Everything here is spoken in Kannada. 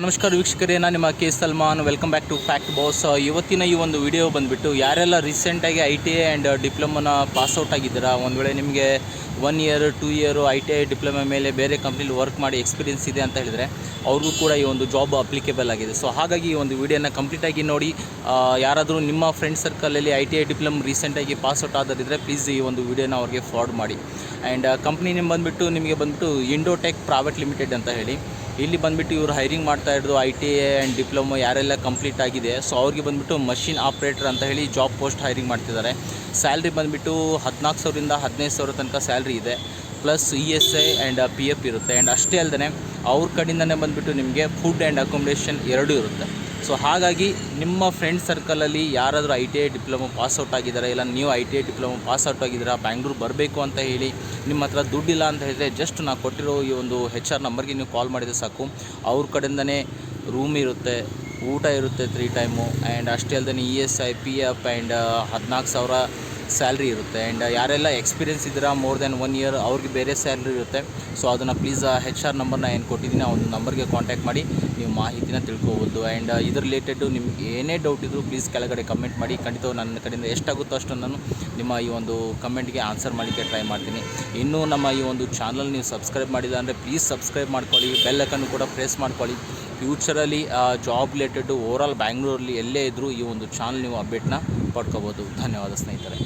ನಮಸ್ಕಾರ ವೀಕ್ಷಕರೇ, ನಾನು ನಿಮ್ಮ K Salman. Welcome back to Fact Boss. ಇವತ್ತಿನ ಈ ಒಂದು ವಿಡಿಯೋ ಬಂದುಬಿಟ್ಟು ಯಾರೆಲ್ಲ ರೀಸೆಂಟಾಗಿ ITI ಆ್ಯಂಡ್ ಡಿಪ್ಲೊಮೊನ ಪಾಸ್ಔಟ್ ಆಗಿದ್ದೀರಾ, ಒಂದು ವೇಳೆ ನಿಮಗೆ 1 ಇಯರ್ 2 ಇಯರು ITI ಡಿಪ್ಲೊಮಾ ಮೇಲೆ ಬೇರೆ ಕಂಪ್ನಿಲಿ ವರ್ಕ್ ಮಾಡಿ ಎಕ್ಸ್ಪೀರಿಯನ್ಸ್ ಇದೆ ಅಂತ ಹೇಳಿದರೆ ಅವ್ರಿಗೂ ಕೂಡ ಈ ಒಂದು ಜಾಬ್ ಅಪ್ಲಿಕೇಬಲ್ ಆಗಿದೆ. ಸೊ ಹಾಗಾಗಿ ಈ ಒಂದು ವಿಡಿಯೋನ ಕಂಪ್ಲೀಟಾಗಿ ನೋಡಿ. ಯಾರಾದರೂ ನಿಮ್ಮ ಫ್ರೆಂಡ್ ಸರ್ಕಲಲ್ಲಿ ITI ಡಿಪ್ಲೊಮಾ ರೀಸೆಂಟಾಗಿ ಪಾಸ್ಔಟ್ ಆದರಿದ್ದರೆ ಪ್ಲೀಸ್ ಈ ಒಂದು ವಿಡಿಯೋನ ಅವ್ರಿಗೆ ಫಾರ್ವರ್ಡ್ ಮಾಡಿ. ಆ್ಯಂಡ್ ಕಂಪ್ನಿ ನಿಮಗೆ ಬಂದುಬಿಟ್ಟು ಇಂಡೋಟೆಕ್ ಪ್ರೈವೇಟ್ ಲಿಮಿಟೆಡ್ ಅಂತ ಹೇಳಿ, ಇಲ್ಲಿ ಬಂದುಬಿಟ್ಟು ಇವರು ಹೈರಿಂಗ್ ಮಾಡ್ತಾ ಇರೋದು ITI ಆ್ಯಂಡ್ ಡಿಪ್ಲೊಮಾ ಯಾರೆಲ್ಲ ಕಂಪ್ಲೀಟ್ ಆಗಿದೆ. ಸೊ ಅವ್ರಿಗೆ ಬಂದುಬಿಟ್ಟು ಮಷಿನ್ ಆಪ್ರೇಟರ್ ಅಂತ ಹೇಳಿ ಜಾಬ್ ಪೋಸ್ಟ್ ಹೈರಿಂಗ್ ಮಾಡ್ತಿದ್ದಾರೆ. ಸ್ಯಾಲ್ರಿ ಬಂದುಬಿಟ್ಟು 14,000ರಿಂದ 15,000 ತನಕ ಸ್ಯಾಲ್ರಿ ಇದೆ, ಪ್ಲಸ್ ESI ಆ್ಯಂಡ್ PF ಇರುತ್ತೆ. ಆ್ಯಂಡ್ ಅಷ್ಟೇ ಅಲ್ಲದೆ ಅವ್ರ ಕಡೆಯಿಂದನೇ ಬಂದುಬಿಟ್ಟು ನಿಮಗೆ ಫುಡ್ ಆ್ಯಂಡ್ ಅಕೊಮಡೇಷನ್ ಎರಡೂ ಇರುತ್ತೆ. ಸೊ ಹಾಗಾಗಿ ನಿಮ್ಮ ಫ್ರೆಂಡ್ ಸರ್ಕಲಲ್ಲಿ ಯಾರಾದರೂ ITI ಡಿಪ್ಲೊಮಾ ಪಾಸ್ಔಟ್ ಆಗಿದ್ದಾರೆ, ಇಲ್ಲ ನೀವು ITI ಡಿಪ್ಲೊಮಾ ಪಾಸ್ಔಟ್ ಆಗಿದ್ದೀರಾ, ಬ್ಯಾಂಗ್ಳೂರು ಬರಬೇಕು ಅಂತ ಹೇಳಿ ನಿಮ್ಮ ಹತ್ರ ದುಡ್ಡಿಲ್ಲ ಅಂತ ಹೇಳಿದರೆ ಜಸ್ಟ್ ನಾನು ಕೊಟ್ಟಿರೋ ಈ ಒಂದು HR ನಂಬರ್ಗೆ ನೀವು ಕಾಲ್ ಮಾಡಿದರೆ ಸಾಕು. ಅವ್ರ ಕಡೆಯಿಂದನೇ ರೂಮ್ ಇರುತ್ತೆ, ಊಟ ಇರುತ್ತೆ 3 ಟೈಮು. ಆ್ಯಂಡ್ ಅಷ್ಟೇ ಅಲ್ಲದೆ ESI PF ಆ್ಯಂಡ್ 14,000 ಸ್ಯಾಲ್ರಿ ಇರುತ್ತೆ. ಆ್ಯಂಡ್ ಯಾರೆಲ್ಲ ಎಕ್ಸ್ಪೀರಿಯನ್ಸ್ ಇದ್ದೀರಾ ಮೋರ್ ದೆನ್ 1 ಇಯರ್ ಅವ್ರಿಗೆ ಬೇರೆ ಸ್ಯಾಲ್ರಿ ಇರುತ್ತೆ. ಸೊ ಅದನ್ನು ಪ್ಲೀಸ್ HR ನಂಬರ್ನ ಏನು ಕೊಟ್ಟಿದ್ದೀನಿ ಆ ಒಂದು ನಂಬರ್ಗೆ ಕಾಂಟ್ಯಾಕ್ಟ್ ಮಾಡಿ ನೀವು ಮಾಹಿತಿನ ತಿಳ್ಕೊಬೋದು. ಆ್ಯಂಡ್ ಇದ್ರ ರಿಲೇಟೆಡು ನಿಮ್ಗೆ ಏನೇ ಡೌಟ್ ಇದ್ದರೂ ಪ್ಲೀಸ್ ಕೆಳಗಡೆ ಕಮೆಂಟ್ ಮಾಡಿ. ಖಂಡಿತ ನನ್ನ ಕಡೆಯಿಂದ ಎಷ್ಟಾಗುತ್ತೋ ಅಷ್ಟು ನಾನು ನಿಮ್ಮ ಈ ಒಂದು ಕಮೆಂಟ್ಗೆ ಆನ್ಸರ್ ಮಾಡಲಿಕ್ಕೆ ಟ್ರೈ ಮಾಡ್ತೀನಿ. ಇನ್ನೂ ನಮ್ಮ ಈ ಒಂದು ಚಾನಲ್ ನೀವು ಸಬ್ಸ್ಕ್ರೈಬ್ ಮಾಡಿಲ್ಲ ಅಂದರೆ ಪ್ಲೀಸ್ ಸಬ್ಸ್ಕ್ರೈಬ್ ಮಾಡ್ಕೊಳ್ಳಿ, ಬೆಲ್ ಐಕನ್ನು ಕೂಡ ಪ್ರೆಸ್ ಮಾಡ್ಕೊಳ್ಳಿ. ಫ್ಯೂಚರಲ್ಲಿ ಜಾಬ್ ರಿಲೇಟೆಡು ಓವರಾಲ್ ಬ್ಯಾಂಗ್ಳೂರಲ್ಲಿ ಎಲ್ಲೇ ಇದ್ದರೂ ಈ ಒಂದು ಚಾನಲ್ ನೀವು ಅಪ್ಡೇಟ್ನ ಪಡ್ಕೋಬೋದು. ಧನ್ಯವಾದ ಸ್ನೇಹಿತರೆ.